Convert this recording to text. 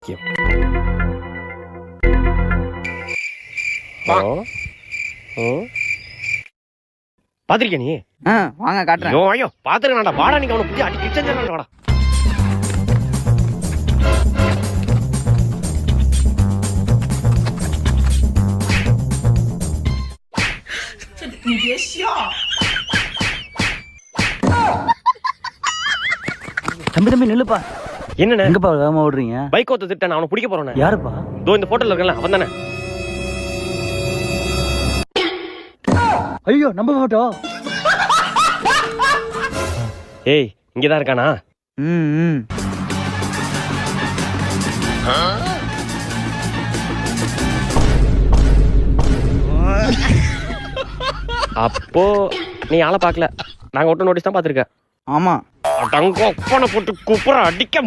முக்கியம். பாத்திருக்கியா நீ? வாங்க காட்டுறேன். ஐயோ பாத்துருக்கா வாடா, நீங்க அவனை புத்தி அடி கிச்சன் வாடா.你别笑。தம்பி நில்லுப்பா. என்னண்ணே எங்கப்பா வேகமா ஓடுறீங்க? பைக் ஓட்ட திட்ட அவனை பிடிக்க போறேன். யாருப்பா? இதோ இந்த போட்டோல இருக்கல அவன் தானே. ஐயோ நம்ம போட்டோ. ஏய் இங்கதான் இருக்கானா? அப்போ நீ ஆளை பாக்கல, நாங்க ஒட்ட நோட்டீஸ் தான் பாத்துருக்க. ஆமா போட்டு குப்புற அடிக்க